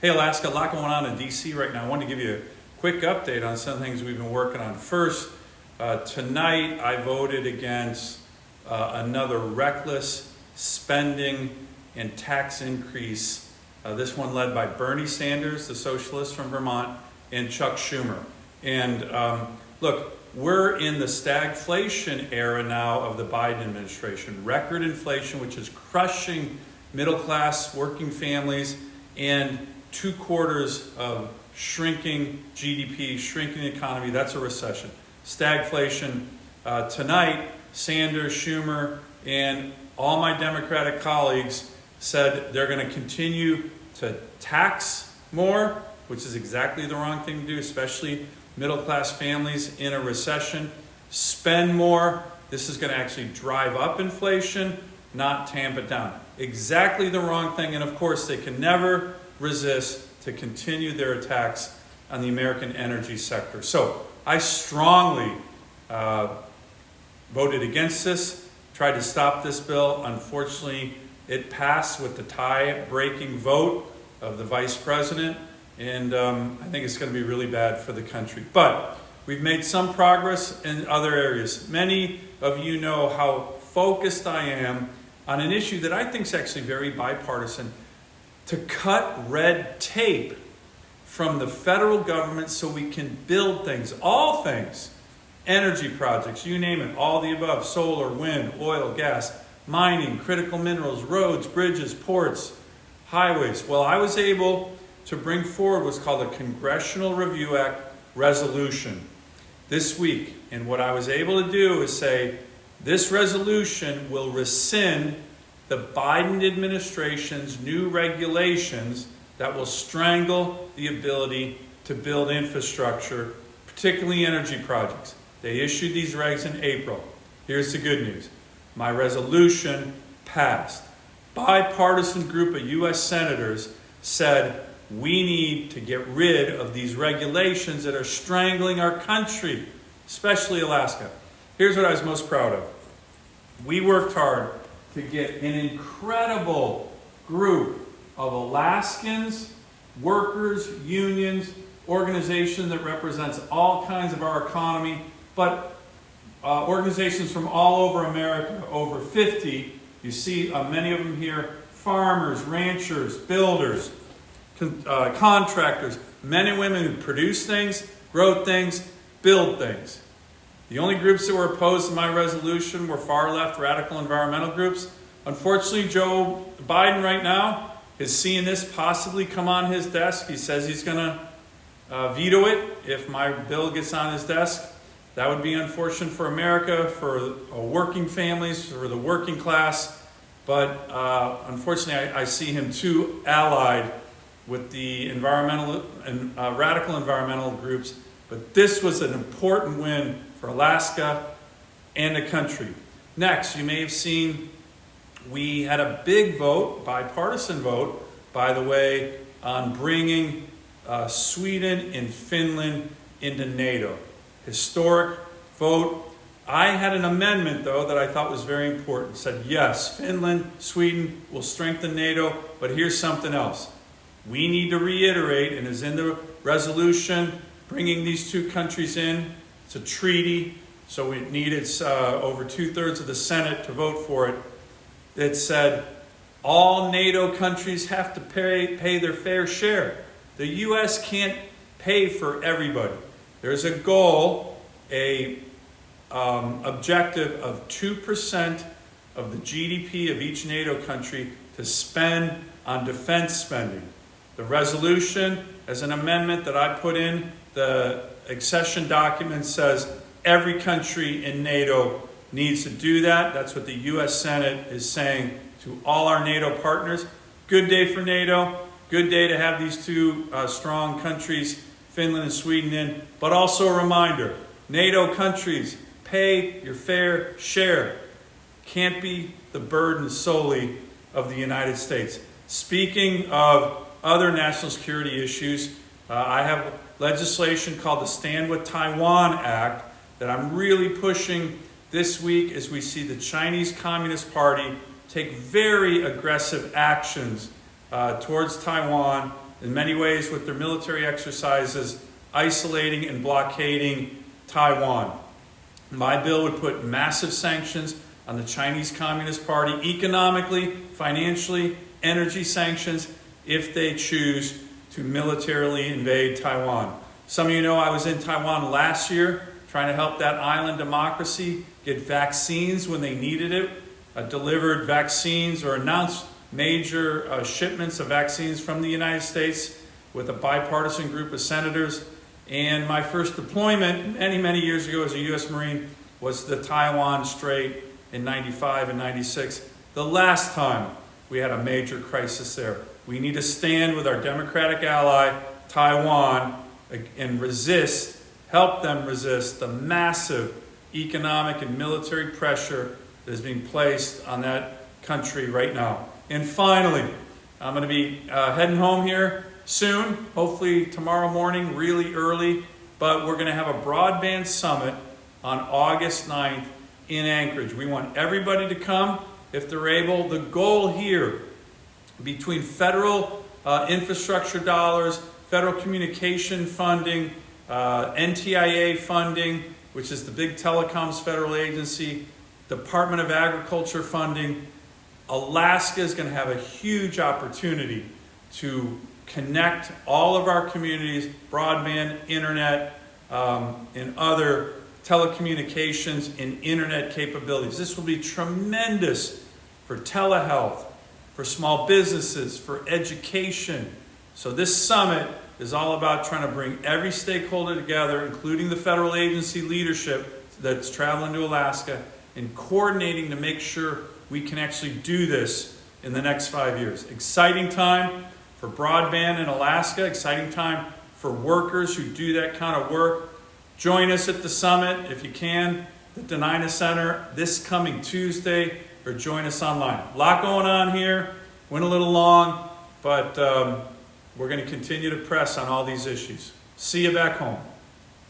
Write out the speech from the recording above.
Hey Alaska, a lot going on in DC right now. I wanted to give you a quick update on some things we've been working on. First, tonight I voted against another reckless spending and tax increase. This one led by Bernie Sanders, the socialist from Vermont, and Chuck Schumer. And look, we're in the stagflation era now of the Biden administration. Record inflation, which is crushing middle class working families, and 2/4 of shrinking GDP, shrinking economy. That's a recession. Stagflation. Tonight, Sanders, Schumer, and all my Democratic colleagues said they're going to continue to tax more, which is exactly the wrong thing to do, especially middle class families in a recession. Spend more. This is going to actually drive up inflation, not tamp it down. Exactly the wrong thing, and of course they can never resist to continue their attacks on the American energy sector. So I strongly voted against this, tried to stop this bill. Unfortunately, it passed with the tie-breaking vote of the vice president, and I think it's going to be really bad for the country. But we've made some progress in other areas. Many of you know how focused I am on an issue that I think is actually very bipartisan, to cut red tape from the federal government so we can build things, all things, energy projects, you name it, all the above, solar, wind, oil, gas, mining, critical minerals, roads, bridges, ports, highways. Well, I was able to bring forward what's called a Congressional Review Act resolution this week. And what I was able to do is say, this resolution will rescind the Biden administration's new regulations that will strangle the ability to build infrastructure, particularly energy projects. They issued these regs in April. Here's the good news. My resolution passed. Bipartisan group of U.S. senators said we need to get rid of these regulations that are strangling our country, especially Alaska. Here's what I was most proud of. We worked hard to get an incredible group of Alaskans, workers, unions, organizations that represents all kinds of our economy, but organizations from all over America, over 50. You see many of them here, farmers, ranchers, builders, contractors, men and women who produce things, grow things, build things. The only groups that were opposed to my resolution were far-left radical environmental groups. Unfortunately, Joe Biden right now is seeing this possibly come on his desk. He says he's going to veto it if my bill gets on his desk. That would be unfortunate for America, for working families, for the working class. But unfortunately, I see him too allied with the environmental and radical environmental groups. But this was an important win for Alaska and the country. Next, you may have seen we had a big vote, bipartisan vote, by the way, on bringing Sweden and Finland into NATO. Historic vote. I had an amendment, though, that I thought was very important. It said, yes, Finland, Sweden will strengthen NATO, but here's something else. We need to reiterate, and is in the resolution, bringing these two countries in. It's a treaty, so it needed over 2/3 of the Senate to vote for it. It said all NATO countries have to pay their fair share. The U.S. can't pay for everybody. There's a goal, objective of 2% of the GDP of each NATO country to spend on defense spending. The resolution, as an amendment that I put in, the accession document says every country in NATO needs to do that. That's what the U.S. Senate is saying to all our NATO partners. Good day for NATO. Good day to have these two strong countries, Finland and Sweden, in. But also a reminder, NATO countries, pay your fair share. Can't be the burden solely of the United States. Speaking of other national security issues, I have legislation called the Stand With Taiwan Act that I'm really pushing this week as we see the Chinese Communist Party take very aggressive actions towards Taiwan in many ways with their military exercises, isolating and blockading Taiwan. My bill would put massive sanctions on the Chinese Communist Party, economically, financially, energy sanctions, if they choose to militarily invade Taiwan. Some of you know I was in Taiwan last year trying to help that island democracy get vaccines when they needed it. Delivered vaccines or announced major shipments of vaccines from the United States with a bipartisan group of senators. And my first deployment many, many years ago as a U.S. Marine was the Taiwan Strait in 95 and 96. The last time we had a major crisis there. We need to stand with our democratic ally, Taiwan, and help them resist the massive economic and military pressure that is being placed on that country right now. And finally, I'm going to be heading home here soon, hopefully tomorrow morning, really early, but we're going to have a broadband summit on August 9th in Anchorage. We want everybody to come if they're able. The goal here, between federal infrastructure dollars, federal communication funding, NTIA funding, which is the big telecoms federal agency, Department of Agriculture funding, Alaska is going to have a huge opportunity to connect all of our communities, broadband, internet, and other telecommunications and internet capabilities. This will be tremendous for telehealth, for small businesses, for education. So this summit is all about trying to bring every stakeholder together, including the federal agency leadership that's traveling to Alaska, and coordinating to make sure we can actually do this in the next 5 years. Exciting time for broadband in Alaska, exciting time for workers who do that kind of work. Join us at the summit if you can, at the Denina Center this coming Tuesday, or join us online. A lot going on here, went a little long, but we're going to continue to press on all these issues. See you back home.